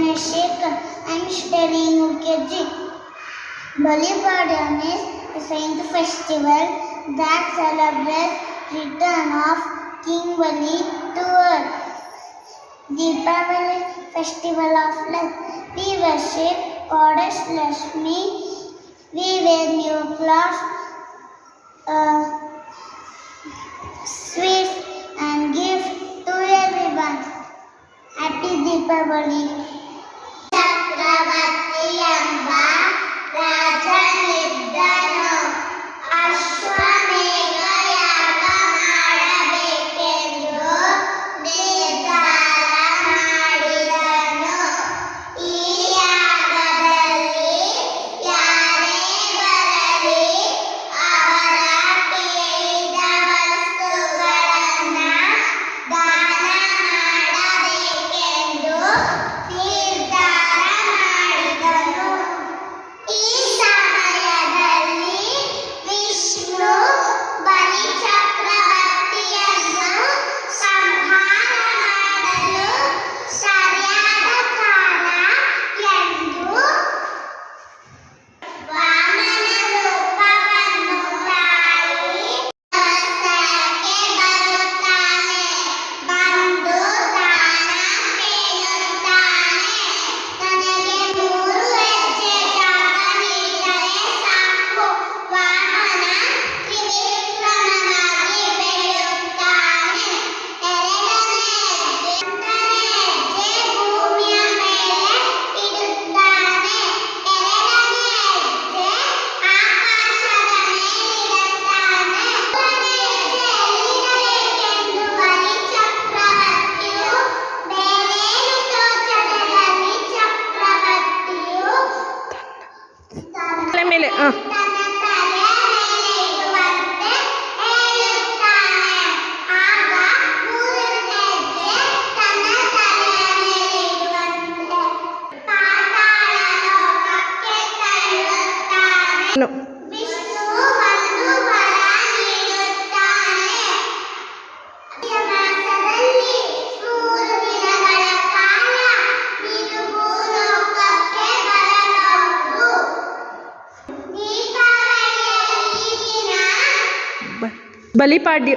Chandrasekhar. I am studying UKG. Balipadam is a Saint festival that celebrates return of King Bali to earth. Deepavali, festival of light. We worship Goddess Lakshmi. We wear new clothes, sweets and gifts to everyone. Happy Deepavali. ಚಕ್ರವರ್ತಿ ಎಂಬ ರಾಜನಿದ್ದನು. ಅಶ್ವಮೇಧ ಯಾಗ ಮಾಡಬೇಕೆಂದು ನಿರ್ಧಾರ ಮಾಡಿದನು. ಈ ಯಾಗದಲ್ಲಿ ಯಾರೇ ಬರಲಿ ಅವರ ಕೇಳಿದ ವಸ್ತುಗಳನ್ನು ದಾನ ಮಾಡಬೇಕೆಂದು ನಿರ್ಧಾರ ಮಾಡಿದನು. ಈ ಸಮಯದಲ್ಲಿ ವಿಷ್ಣು ಬಲಿಚಕ್ರವರ್ತಿಯನ್ನು ಸಂಹಾರ ಮಾಡಲು ಸರಿಯಾದ ಕಾಲ ಎಂದು ವಾಮನ ರೂಪವನ್ನು ತಾಳಿ ದೇವಸ್ಥಾನಕ್ಕೆ ಬರುತ್ತಾನೆ. ಬಂದು ದಾನ ಕೇಳುತ್ತಾನೆ. ನನಗೆ 3 ಹೆಜ್ಜೆ ಜಾಗ ನೀಡಿದರೆ ಸಾಕು. ವಾಮನ ತ್ರಿವಿಕ್ರಮನಾಗಿ ಬೆಳೆಯುತ್ತಾನೆ. 2ನೇ ಹೆಜ್ಜೆ ಭೂಮಿಯ ಮೇಲೆ ಇಡುತ್ತಾನೆ. 2ನೇ ಹೆಜ್ಜೆ ಆಕಾಶದ ಮೇಲಿಡುತ್ತಾನೆ. 3ನೇ ಹೆಜ್ಜೆ ಎಲ್ಲಿಡಬೇಕೆಂದು ಬಲಿಚಕ್ರವರ್ತಿಯು ಬೇರೇನು ತೋಚದಲ್ಲಿ ಚಕ್ರವರ್ತಿಯು ತಲೆ ಮೇಲೆ ತನ್ನ ತಲೆಯ ಮೇಲೆ ಇಡುವಂತೆ ಹೇಳುತ್ತಾನೆ. ಆಗ 3ನೇ ಹೆಜ್ಜೆ ತನ್ನ ತಲೆಯ ಮೇಲೆ ಇಡುವಂತೆ ಪಾತಾಳ ಲೋಕಕ್ಕೆ ತಳ್ಳುತ್ತಾನೆ. ವಿಷ್ಣು ಒಂದು ವರ ನೀಡುತ್ತಾನೆ. ಮಾಸದಲ್ಲಿ 3 ದಿನಗಳ ಕಾಲ ನೀನು ಭೂಲೋಕಕ್ಕೆ ಬರಬಹುದು. ದೀಪಾವಳಿಯ ಈ ದಿನ ಬಲಿಪಾಡ್ಯ